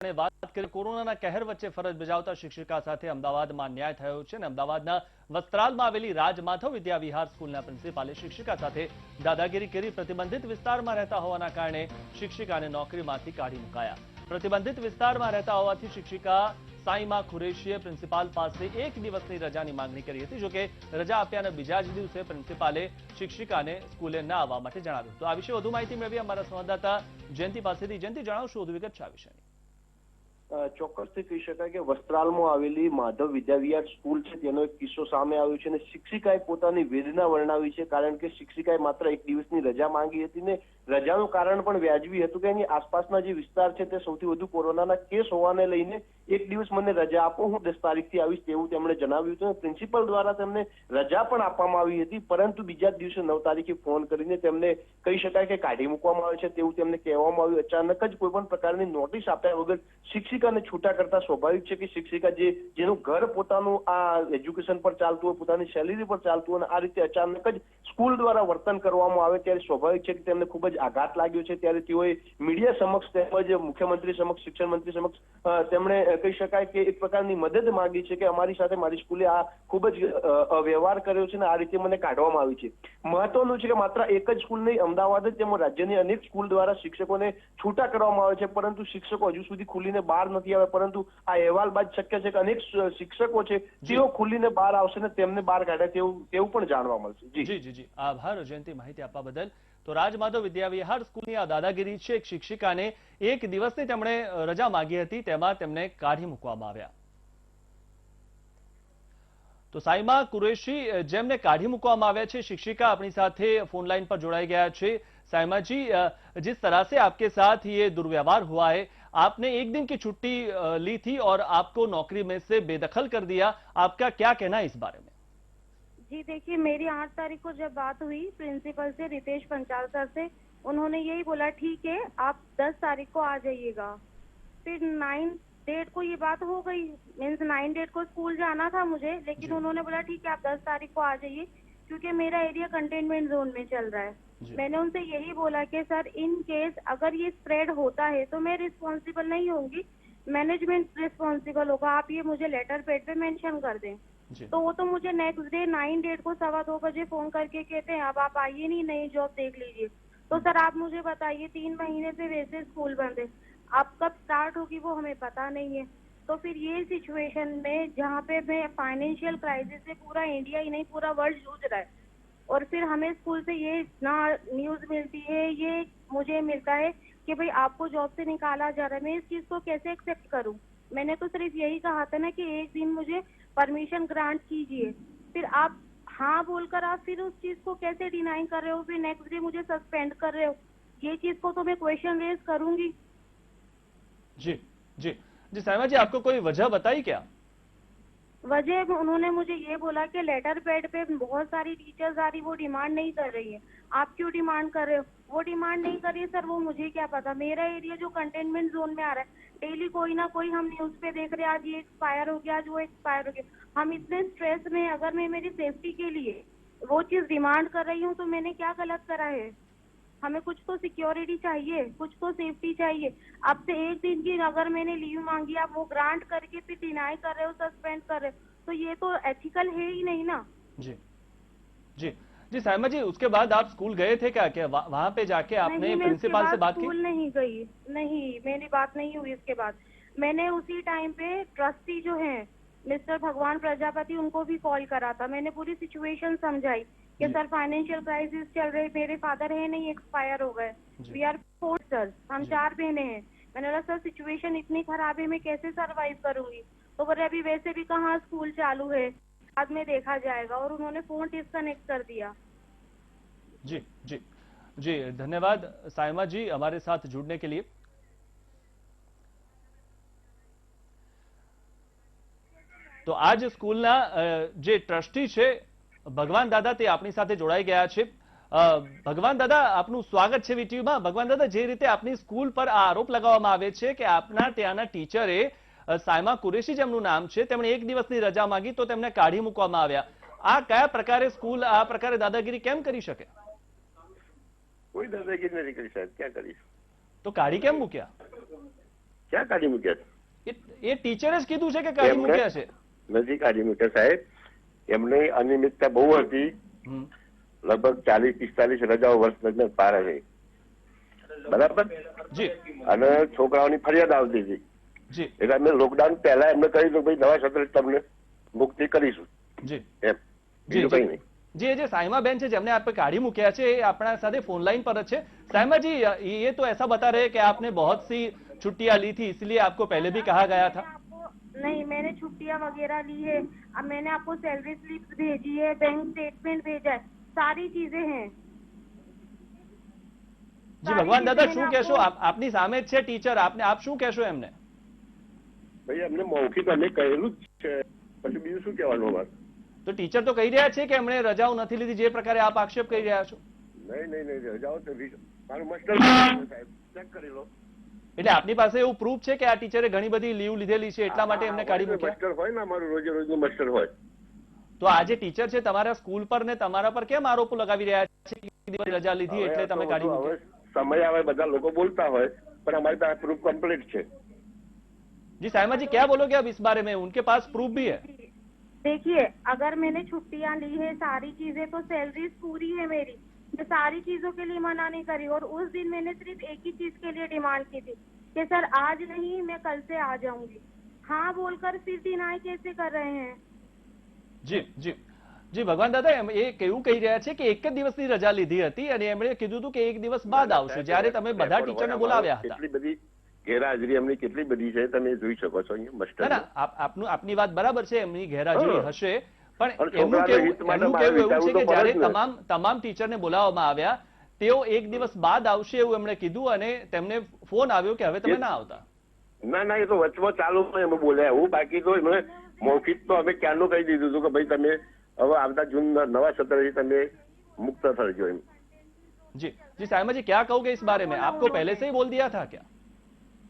વાત કરીએ કોરોનાના કહેર વચ્ચે ફરજ બજાવતા શિક્ષિકા સાથે અમદાવાદમાં ન્યાય થયો છે અને અમદાવાદના વસ્ત્રાલમાં આવેલી રાજમાધવ વિદ્યા વિહાર સ્કૂલના પ્રિન્સિપાલે શિક્ષિકા સાથે દાદાગીરી કરી પ્રતિબંધિત વિસ્તારમાં રહેતા હોવાના કારણે શિક્ષિકાને નોકરીમાંથી કાઢી મુકાયા। પ્રતિબંધિત વિસ્તારમાં રહેતા હોવાથી શિક્ષિકા સાઈમા કુરેશીએ પ્રિન્સિપાલ પાસે એક દિવસની રજાની માંગણી કરી હતી। જો કે રજા આપ્યાના બીજા જ દિવસે પ્રિન્સિપાલે શિક્ષિકાને સ્કૂલે ન આવવા માટે જણાવ્યું। તો આ વિશે વધુ માહિતી મેળવી અમારા સંવાદદાતા જયંતિ પાસેથી। જયંતિ, જણાવશો વધુ વિગત છે આ વિષયની? ચોક્કસથી કહી શકાય કે વસ્ત્રાલમાં આવેલી માધવ વિદ્યા વિહાર સ્કૂલ છે તેનો એક કિસ્સો સામે આવ્યો છે અને શિક્ષિકાએ પોતાની વેદના વર્ણવી છે। કારણ કે શિક્ષિકાએ માત્ર એક દિવસની રજા માંગી હતી ને રજાનું કારણ પણ વ્યાજબી હતું કે એની આસપાસના જે વિસ્તાર છે તે સૌથી વધુ કોરોનાના કેસ હોવાને લઈને એક દિવસ મને રજા આપો, હું 10 તારીખથી આવીશ તેવું તેમણે જણાવ્યું હતું। પ્રિન્સિપલ દ્વારા તેમને રજા પણ આપવામાં આવી હતી, પરંતુ બીજા દિવસે 9 તારીખે ફોન કરીને તેમને કહી શકાય કે કાઢી મૂકવામાં આવે છે તેવું તેમને કહેવામાં આવ્યું। અચાનક જ કોઈ પણ પ્રકારની નોટિસ આપ્યા વગર શિક્ષિકાને છૂટા કરતા સ્વાભાવિક છે કે શિક્ષિકા જેનું ઘર પોતાનું આ એજ્યુકેશન પર ચાલતું હોય, પોતાની સેલેરી પર ચાલતું હોય અને આ રીતે અચાનક જ સ્કૂલ દ્વારા વર્તન કરવામાં આવે ત્યારે સ્વાભાવિક છે કે તેમને ખૂબ જ આઘાત લાગ્યો છે। ત્યારે તેઓએ મીડિયા સમક્ષ તેમજ મુખ્યમંત્રી સમક્ષ, શિક્ષણ મંત્રી સમક્ષ તેમણે કહી શકાય કે એક પ્રકારની મદદ માંગી છે કે અમારી સાથે મારી સ્કૂલે આ ખૂબ જ વ્યવહાર કર્યો છે અને આ રીતે મને કાઢવામાં આવી છે। મહત્વનું છે કે માત્ર એક જ સ્કૂલ નહીં, અમદાવાદ જ તેમજ રાજ્યની અનેક સ્કૂલ દ્વારા શિક્ષકોને છૂટા કરવામાં આવે છે, પરંતુ શિક્ષકો હજુ સુધી ખુલીને બહાર નથી આવ્યા। પરંતુ આ અહેવાલ બાદ શક્ય છે કે અનેક શિક્ષકો છે તેઓ ખુલીને બહાર આવશે ને તેમને બહાર કાઢે તેવું પણ જાણવા મળશે। જી, આભાર જયંતિ માહિતી આપવા બદલ। તો રાજમાધવ વિદ્યા વિહાર સ્કૂલની આ દાદાગીરી છે। એક શિક્ષિકાને એક દિવસની તેમણે રજા માંગી હતી, તેમાં તેમને કાઢી મૂકવામાં આવ્યા। તો સાઈમા કુરેશી જેમને કાઢી મૂકવામાં આવ્યા છે, शिक्षिका अपनी साथ फोन लाइन पर जोड़ाई गया है। साइमा जी, जिस तरह से आपके साथ ये दुर्व्यवहार हुआ है, आपने एक दिन की छुट्टी ली थी और आपको नौकरी में से बेदखल कर दिया, आपका क्या कहना है इस बारे में? जी देखिए, मेरी 8 तारीख को जब बात हुई प्रिंसिपल से, रितेश पंचाल सर से, उन्होंने यही बोला ठीक है आप 10 तारीख को आ जाइएगा। फिर 9 डेट को ये बात हो गई, मीन्स 9 डेट को स्कूल जाना था मुझे, लेकिन उन्होंने बोला ठीक है आप 10 तारीख को आ जाइए क्योंकि मेरा एरिया कंटेनमेंट जोन में चल रहा है। मैंने उनसे यही बोला कि सर इन केस अगर ये स्प्रेड होता है तो मैं रिस्पॉन्सिबल नहीं होंगी, मैनेजमेंट रिस्पॉन्सिबल होगा, आप ये मुझे लेटर पैड पे मेंशन कर दें। तो वो तो मुझे नेक्स्ट डे 9 डेट को 2:15 बजे फोन करके कहते हैं अब आप आइए नहीं, नई जॉब देख लीजिए। तो सर आप मुझे बताइए 3 महीने से वैसे स्कूल बंद है, अब कब स्टार्ट होगी वो हमें पता नहीं है। तो फिर ये सिचुएशन में जहाँ पे मैं फाइनेंशियल क्राइसिस से पूरा इंडिया ही नहीं पूरा वर्ल्ड जूझ रहा है और फिर हमें स्कूल से ये ना न्यूज मिलती है, ये मुझे मिलता है कि भाई आपको जॉब से निकाला जा रहा है, मैं इस चीज को कैसे एक्सेप्ट करूं? मैंने तो सिर्फ यही कहा था ना कि एक दिन मुझे परमिशन ग्रांट कीजिए, फिर आप हाँ बोलकर आप फिर उस चीज को कैसे डिनाई कर रहे हो, फिर नेक्स्ट डे मुझे सस्पेंड कर रहे हो, ये चीज को तो मैं क्वेश्चन रेज करूंगी। जी साइमा जी, आपको कोई वजह बताई क्या? वजह उन्होंने मुझे ये बोला कि लेटर पैड पे बहुत सारी टीचर्स आ रही, वो डिमांड नहीं कर रही है, आप क्यों डिमांड कर रहे हो? वो डिमांड नहीं कर रही है सर, वो मुझे क्या पता, मेरा एरिया जो कंटेनमेंट जोन में आ रहा है, डेली कोई ना कोई हम न्यूज पे देख रहे हैं आज ये एक्सपायर हो गया, आज वो एक्सपायर हो गया। हम इतने स्ट्रेस में, अगर मैं मेरी सेफ्टी के लिए वो चीज डिमांड कर रही हूँ तो मैंने क्या गलत करा है? हमें कुछ तो सिक्योरिटी चाहिए, कुछ तो सेफ्टी चाहिए। अब से एक दिन की अगर मैंने लीव मांगी, आप वो ग्रांट करके फिर डिनाई कर रहे हो, सस्पेंड कर रहे हो, तो ये तो एथिकल है ही नहीं ना। जी साइमा जी, उसके बाद आप स्कूल गए थे क्या वहां पे जाके आपने प्रिंसिपल से बात की? स्कूल नहीं गई, नहीं, मेरी बात नहीं हुई। इसके बाद मैंने उसी टाइम पे ट्रस्टी जो है मिस्टर भगवान प्रजापति, उनको भी कॉल करा था, मैंने पूरी सिचुएशन समझाई कि सर फाइनेंशियल क्राइसिस चल रही, मेरे फादर है नहीं, एक्सपायर हो गए, वी आर 4 सर, हम 4 बहनें हैं। मैंने बोला सर सिचुएशन इतनी खराब है, मैं कैसे सरवाइव करूंगी? तो बोले अभी वैसे भी कहाँ स्कूल चालू है, बाद में देखा जाएगा, और उन्होंने फोन डिस्कनेक्ट कर दिया। जी धन्यवाद साइमा जी हमारे साथ जुड़ने के लिए। तो आज स्कूलना जे ट्रस्टी છે ભગવાન દાદા તે આપણી સાથે જોડાઈ ગયા છે। ભગવાન દાદા, આપનું સ્વાગત છે વીટીવીમાં। ભગવાન દાદા, જે રીતે આપની સ્કૂલ પર આ આરોપ લગાવવામાં આવે છે કે આપના ત્યાંના ટીચરે સાયમા કુરેશી જેમનું નામ છે તેમણે એક દિવસની રજા માંગી તો તેમને કાઢી મૂકવામાં આવ્યા, આ કયા પ્રકારે સ્કૂલ આ પ્રકારે દાદાગીરી કેમ કરી શકે? કોઈ દાદાગીરી નથી કરી સાહેબ, ક્યાં કરી? તો કાઢી કેમ મૂક્યા? ક્યાં કાઢી મૂક્યા છે? એ ટીચરે જ કીધું છે કે કાઢી એમને મૂક્યા છે? નથી કાઢી મૂક્યા સાહેબ. એમને અનિયમિતતા બહુ હતી. લગભગ 40-45 રજાઓ વર્ષ દરમિયાન પાડે છે. બરાબર. જી. અને છોકરાઓની ફરિયાદ આવતી હતી. જી. એટલે અમે લોકડાઉન પહેલા એમને કહ્યું કે ભાઈ નવા સત્ર તમને મુક્તિ કરીશું. જી. એમ બીજું કઈ નહીં. जी ये साइमा बहन है जिन्हें आप पे गाड़ी मुकिया है अपना साथ फोन लाइन पर है। साइमा जी ये तो ऐसा बता रहे हैं कि आपने बहुत सी छुट्टियां ली थी इसलिए आपको पहले भी कहा गया था। नहीं, मैंने छुट्टियां वगैरह ली है। अब मैंने आपको सैलरी स्लिप भेजी है, बैंक स्टेटमेंट भेजा है, सारी चीजें हैं। जी भगवान दादा शू कहो आपनी सामे જ છે ટીચર आप શું કહેશો એમને? ભાઈ એમને મૌખિક અમે કહેલું જ છે પછી બીજું શું કહેવાનું અમારે? તો ટીચર તો કહી રહ્યા છે કે એમણે રજાઓ નથી લીધી જે પ્રકારે આપ આક્ષેપ કરી રહ્યા છો. નહીં રજાઓ તો મારું માસ્ટર સાહેબ ચેક કરી લો. એટલે આપની પાસે એવું પ્રૂફ છે કે આ ટીચરે ઘણી બધી લીવ લીધેલી છે એટલા માટે એમને કાઢી મૂક્યા? માસ્ટર હોય ને અમારું રોજે રોજનું માસ્ટર હોય. તો આ જે ટીચર છે તમારા સ્કૂલ પર ને તમારા પર કેમ આરોપો લગાવી રહ્યા છે કે રજા લીધી એટલે તમે કાઢી મૂક્યા? સમય આવે બધા લોકો બોલતા હોય પણ અમારી પાસે प्रूफ कंप्लीट है। जी साइमा जी क्या बोलोगे अब इस बारे में? उनके पास प्रूफ भी है। देखिए अगर मैंने छुट्टियां ली है सारी चीजें तो सैलरीज पूरी है मेरी, मैं सारी चीजों के लिए मना नहीं करी। और उस दिन मैंने सिर्फ एक ही चीज के लिए डिमांड की थी कि सर आज नहीं मैं कल से आ जाऊंगी। हाँ बोलकर फिर डिनाई कैसे कर रहे हैं? जी जी जी ભગવાન દાદા એ કેવું કહી રહ્યા છે કે એક જ દિવસની રજા લીધી હતી અને એમણે કીધું હતું કે એક દિવસ બાદ આવશે જ્યારે તમે બધા ટીચરને બોલાવ્યા હતા। કેટલી બધી ગેરહાજરી એમની કેટલી બધી છે તમે જોઈ શકો છો અહીંયા માસ્ટર। ના આપની વાત બરાબર છે એમની ગેરહાજરી હશે પણ એમનું કેવું એવું છે કે જ્યારે તમામ ટીચરને બોલાવવામાં આવ્યા તેઓ એક દિવસ બાદ આવશે એવું એમણે કીધું અને તેમને ફોન આવ્યો કે હવે તમે ના આવતા। ના એ તો વચમાં ચાલુ અમે બોલ્યા એવું, બાકી તો એમણે મૌખિક તો અમે ક્યારનું કહી દીધું હતું કે ભાઈ તમે હવે આવતા જૂન નવા સત્રથી તમે મુક્ત થજો એમ। जी जी साइमा जी क्या कहोगे इस बारे में? आपको पहले से ही बोल दिया था क्या?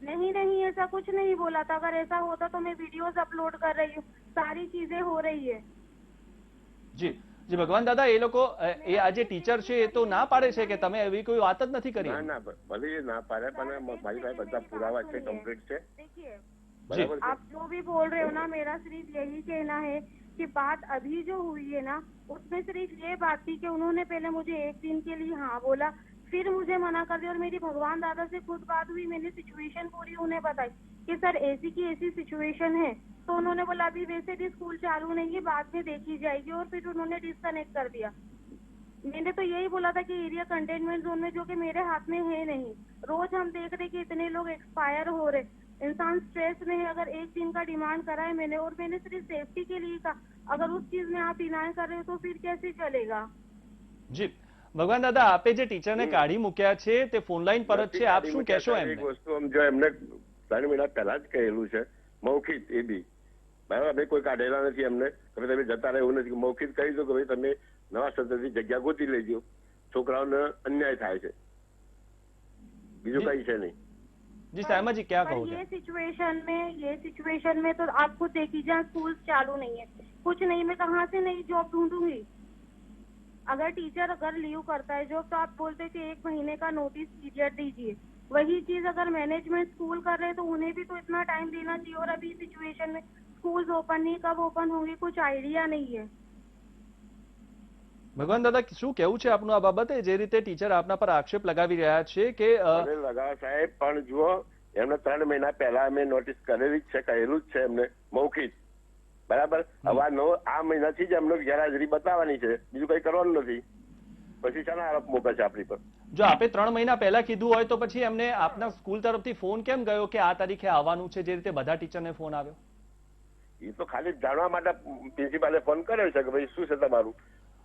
नहीं ऐसा कुछ नहीं बोला था। अगर ऐसा होता तो मैं वीडियोस अपलोड कर रही हूँ, सारी चीजें हो रही है। जी जी भगवान दादा ये लोग ये आज टीचर છે એ તો ના પાડે છે કે તમે એવી કોઈ વાત જ નથી કરી। ના ભલે એ ના પાડે પણ મારી પાસે બધા પુરાવા છે, કમ્પ્લીટ છે। देखिए आप जो भी बोल रहे हो ना, मेरा सिर्फ यही कहना है कि बात अभी जो हुई है ना उसमें सिर्फ ये बात थी कि उन्होंने पहले मुझे एक दिन के लिए हाँ बोला, फिर मुझे मना कर दिया। और मेरी भगवान दादा से खुद बात हुई, मैंने सिचुएशन पूरी उन्हें बताई कि सर ऐसी की ऐसी सिचुएशन है। तो उन्होंने बोला अभी वैसे भी स्कूल चालू नहीं है, बाद में देखी जाएगी। और फिर उन्होंने डिस्कनेक्ट कर दिया। मैंने तो यही बोला था कि एरिया कंटेनमेंट जोन में, जो कि मेरे हाथ में है नहीं। रोज हम देख रहे कि इतने लोग एक्सपायर हो रहे, इंसान स्ट्रेस में है। अगर एक दिन का डिमांड करा है मैंने और मैंने सिर्फ सेफ्टी के लिए कहा, अगर उस चीज में आप डिनाई कर रहे हो तो फिर कैसे चलेगा? जी ભગવાન દાદા આપે જે ટીચરને કાઢી મૂક્યા છે તે ફોન લાઈન પર જ છે, આપ શું કહેશો એમને? એક વસ્તુ જો એમને 3 મહિના પહેલા જ કહેલું છે મૌખિક, એ બી બરાબર અમે કોઈ કાઢેલા નથી એમને કે તમે જતા રહે એવું નથી। મૌખિક કહી દો કે ભાઈ તમે નવા સત્રથી જગ્યા ગોતી લેજો, છોકરાઓને અન્યાય થાય છે, બીજું કઈ છે નહીં। जी साइमा जी क्या कहोगे? ये सिचुएशन में तो आप खुद देखिए जहाँ स्कूल चालू नहीं है, कुछ नहीं, मैं कहाँ से नई जॉब ढूंढूंगी? अगर टीचर अगर लीव करता है जॉब तो आप बोलते हैं कि 1 महीने का नोटिस पीरियड दीजिए। वही चीज अगर मैनेजमेंट स्कूल कर रहे हैं तो उन्हें भी तो इतना टाइम देना चाहिए। और अभी सिचुएशन में स्कूल ओपन नहीं, कब ओपन होंगे कुछ आइडिया नहीं है। ભગવાન દાદા શું કેવું છે આપનું આ બાબતે જે રીતે ટીચર આપના પર આક્ષેપ લગાવી રહ્યા છે કે લગાવ સાહેબ પણ જુઓ એમને 3 મહિના પહેલા અમે નોટિસ કરેલી જ છે, કહેલું જ છે એમને મૌખિક, બરાબર। હવે આ મહિનાથી જ એમને ગેરહાજરી બતાવવાની છે, બીજું કઈ કરવાનું નથી, પછી શાના આરોપ મૂકે છે આપણી પર? જો આપે 3 મહિના પહેલા કીધું હોય તો પછી એમને આપના સ્કૂલ તરફથી ફોન કેમ ગયો કે આ તારીખે આવવાનું છે, જે રીતે બધા ટીચરને ફોન આવ્યો? એ તો ખાલી જાણવા માટે પ્રિન્સિપાલે ફોન કર્યો છે કે ભાઈ શું છે તમારું।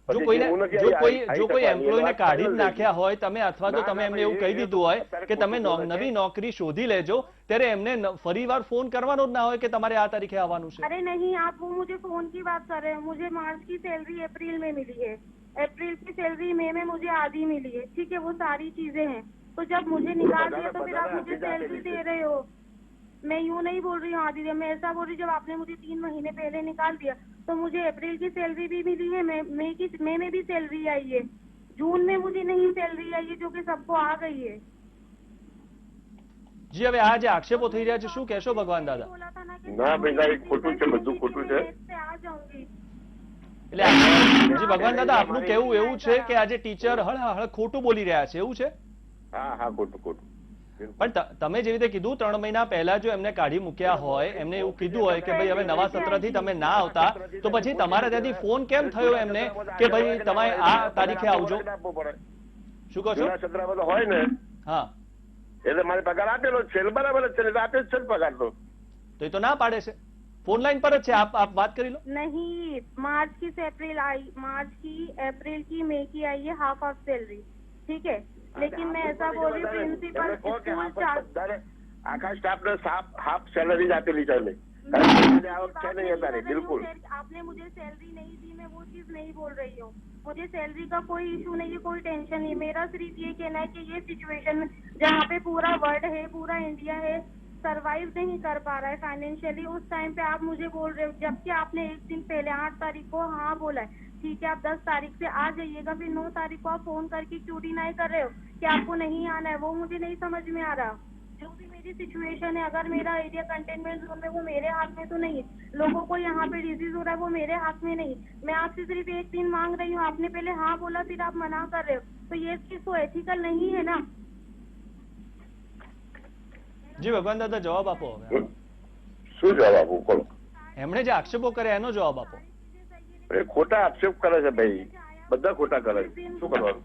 જો કોઈ એમ્પ્લોયને કાઢી જ નાખ્યા હોય તમે અથવા તો તમે એમને એવું કહી દીધું હોય કે તમે નવી નોકરી શોધી લેજો ત્યારે એમને ફરીવાર ફોન કરવાનો જ ના હોય કે તમારે આ તારીખે આવવાનું છે। अरे नहीं, आप वो मुझे फोन की बात कर रहे हैं। मुझे मार्च की सैलरी अप्रैल में मिली है, अप्रैल की सैलरी मई में मुझे आधी मिली है, ठीक है, वो सारी चीजें हैं। तो जब मुझे निकाल दिया तो फिर आप मुझे सैलरी दे रहे हो। मैं यूँ नहीं बोल रही हूँ आधी, मैं ऐसा बोल रही हूँ जब आपने मुझे 3 महीने पहले निकाल दिया तो मुझे अप्रैल की सैलरी भी मिली है, मई में भी सैलरी आई है, जून में मुझे नहीं सैलरी आई है जो कि सबको आ गई है। જી, હવે આ જે આક્ષેપો થઈ રહ્યા છે શું કહેશો ભગવાન દાદા? बोला था ना कि ના ભાઈ સાહેબ, ખોટું છે, બધું ખોટું છે. से आ जाऊंगी। એટલે જી ભગવાન દાદા, આપનું કેવું એવું છે કે આજે ટીચર હળ ખોટું બોલી રહ્યા છે એવું છે? હા હા, ખોટું ખોટું. પણ તમે જેવી રીતે કીધું 3 મહિના પહેલા જો એમને કાઢી મૂક્યા હોય, એમને એવું કીધું હોય કે ભાઈ હવે નવા સત્રથી તમે ના આવતા, તો પછી તમારા ત્યાંથી ફોન કેમ થયો એમને કે ભાઈ તમે આ તારીખે આવજો? શું કહો છો? જૂના સત્રમાં તો હોય ને, હા, એટલે મારે પગાર આપેલો જ છે, બરાબર જ છે, એટલે આપે જ છે ને પગાર તો. તો એ તો ના પાડે છે, फोन लाइन पर अच्छे आप बात कर लो। नहीं, मार्च की से अप्रैल आई, मार्च की, अप्रैल की, मई की आई है हाफ ऑफ सैलरी, ठीक है, लेकिन मैं ऐसा बोल रही हूँ प्रिंसिपल स्कूल चार आकाश स्टाफ ने हाफ सैलरी આપેલી છે बिल्कुल। आपने मुझे सैलरी नहीं दी, मैं वो चीज नहीं बोल रही हूँ, मुझे सैलरी का कोई इशू नहीं है, कोई टेंशन नहीं। मेरा सिर्फ ये कहना है कि ये सिचुएशन जहाँ पे पूरा वर्ल्ड है, पूरा इंडिया है, सरवाइव नहीं कर पा रहा है फाइनेंशियली, उस टाइम पे आप मुझे बोल रहे हो, जबकि आपने एक दिन पहले 8 तारीख को हाँ बोला है, ठीक है आप 10 तारीख से आ जाइएगा, फिर 9 तारीख को आप फोन करके क्यों डिनाई कर रहे हो कि आपको नहीं आना है? वो मुझे नहीं समझ में आ रहा। जो भी मेरी सिचुएशन है, अगर मेरा एरिया कंटेनमेंट जोन में, वो मेरे हाथ में तो नहीं है, लोगों को यहाँ पे डिजीज हो रहा है, वो मेरे हाथ में नहीं। मैं आपसे सिर्फ एक दिन मांग रही हूँ, आपने पहले हाँ बोला फिर आप मना कर रहे हो, तो ये चीज तो एथिकल नहीं है ना। જી ભગવાન દાદા જવાબ આપો હવે। શું જવાબ આપું બોલો? એમણે જે આક્ષેપો કર્યા એનો જવાબ આપો। એ ખોટા આક્ષેપ કરે છે ભાઈ, બધા ખોટા કરે છે, શું કરવાનું?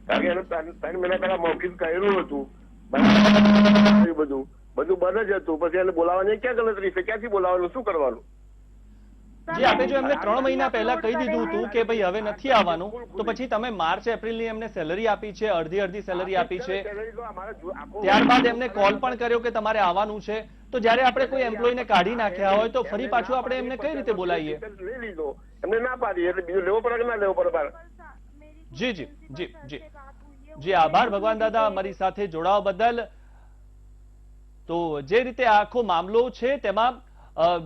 કારણ કે એનું 3 મહિના પહેલા મૌખિક કહેલું હતું, બધું બંધ જ હતું, પછી એને બોલાવવાની ક્યાં ગણતરી છે? ક્યાંથી બોલાવવાનું, શું કરવાનું? જી, આપે જો એમને 3 મહિના પહેલા કહી દીધું હતું કે ભાઈ હવે નથી આવવાનું, તો પછી તમે માર્ચ એપ્રિલની એમને સેલરી આપી છે, અડધી સેલરી આપી છે, ત્યારબાદ એમને કોલ પણ કર્યો કે તમારે આવવાનું છે, તો જ્યારે આપણે કોઈ એમ્પ્લોયને કાઢી નાખ્યા હોય તો ફરી પાછું આપણે એમને કઈ રીતે બોલાવીએ? લઈ લીધો, એમને ના પાડી, એટલે બીજું લેવો પડે કે ના લેવો પડે? જી જી જી જી જી, આભાર ભગવાન દાદા અમારી સાથે જોડાવા બદલ। તો જે રીતે આખો મામલો છે તેમાં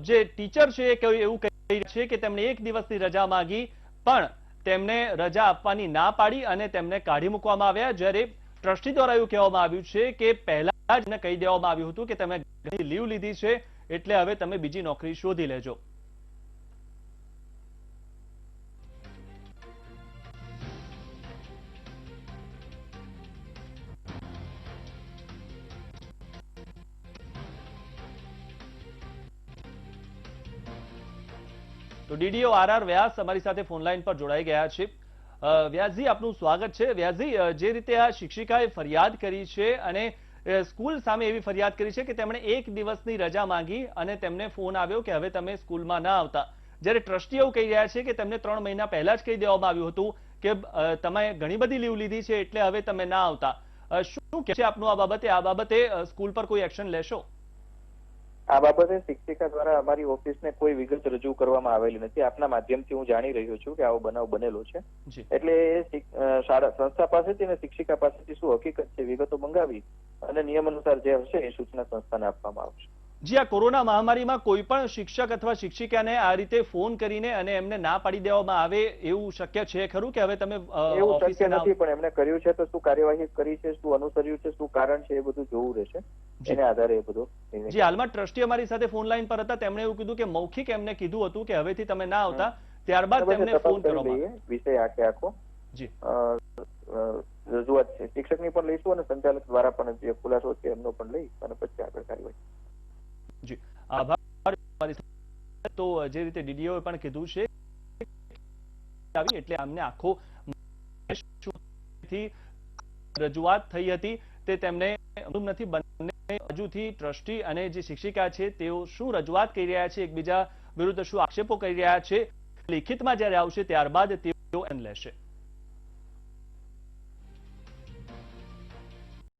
જે ટીચર છે એવું કહી છે કે તેમણે 1 દિવસની રજા માંગી, પણ તેમને રજા આપવાની ના પાડી અને તેમને કાઢી મૂકવામાં આવ્યા, જ્યારે ટ્રસ્ટી દ્વારા એવું કહેવામાં આવ્યું છે કે પહેલા જ કહી દેવામાં આવ્યું હતું કે તમે લીવ લીધી છે એટલે હવે તમે બીજી નોકરી શોધી લેજો। તો ડીડીઓ આરઆર વ્યાસ અમારી સાથે ફોન લાઈન પર જોડાઈ ગયા છે। વ્યાસજી, આપનું સ્વાગત છે। વ્યાસજી, જે રીતે આ શિક્ષિકાએ ફરિયાદ કરી છે અને સ્કૂલ સામે એવી ફરિયાદ કરી છે કે તેમણે 1 દિવસની રજા માંગી અને તેમને ફોન આવ્યો કે હવે તમે સ્કૂલમાં ના આવતા, જ્યારે ટ્રસ્ટી એવું કહી રહ્યા છે કે તેમને 3 મહિના પહેલા જ કહી દેવામાં આવ્યું હતું કે તમે ઘણી બધી લીવ લીધી છે એટલે હવે તમે ના આવતા। શું કહે છે આપનું આ બાબતે? આ બાબતે સ્કૂલ પર કોઈ એક્શન લેશો? આ બાબતે શિક્ષિકા દ્વારા અમારી ઓફિસને કોઈ વિગત રજૂ કરવામાં આવેલી નથી। આપના માધ્યમથી હું જાણી રહ્યો છું કે આવો બનાવ બનેલો છે, એટલે શાળા સંસ્થા પાસેથી અને શિક્ષિકા પાસેથી શું હકીકત છે વિગતો મંગાવી અને નિયમ અનુસાર જે હશે એ સૂચના સંસ્થાને આપવામાં આવશે। જી, આ કોરોના મહામારીમાં કોઈ પણ શિક્ષક અથવા શિક્ષિકાને આ રીતે ફોન કરીને અને એમને ના પાડી દેવામાં આવે એવું શક્ય છે ખરું કે હવે તમે એવું શક્ય નથી, પણ એમને કર્યું છે તો શું કાર્યવાહી કરી છે, શું અનુસર્યું છે, શું કારણ છે, એ બધું જોવું રહેશે, એને આધારે એ બધું। જી, હાલમાં ટ્રસ્ટી અમારી સાથે ફોન લાઈન પર હતા, તેમણે એવું કીધું કે મૌખિક એમને કીધું હતું કે હવેથી તમે ના આવતા, ત્યારબાદ તેમને ફોન કરવામાં આવ્યો। વિષય આખો જી રજૂઆત છે શિક્ષકની પણ લઈશું અને સંચાલક દ્વારા પણ જે ખુલાસો છે એમનો પણ લઈ અને પછી આગળ કાર્યવાહી। જી, આભાર। તો જે રીતે ડીડીઓ પણ કીધું છે એટલે અમને આખો રજૂઆત થઈ હતી તે તેમને નથી, બંને બાજુથી ટ્રસ્ટી અને જે શિક્ષિકા છે તેઓ શું રજૂઆત કરી રહ્યા છે, એકબીજા વિરુદ્ધ શું આક્ષેપો કરી રહ્યા છે, લિખિતમાં જ્યારે આવશે ત્યારબાદ તેઓ લેશે।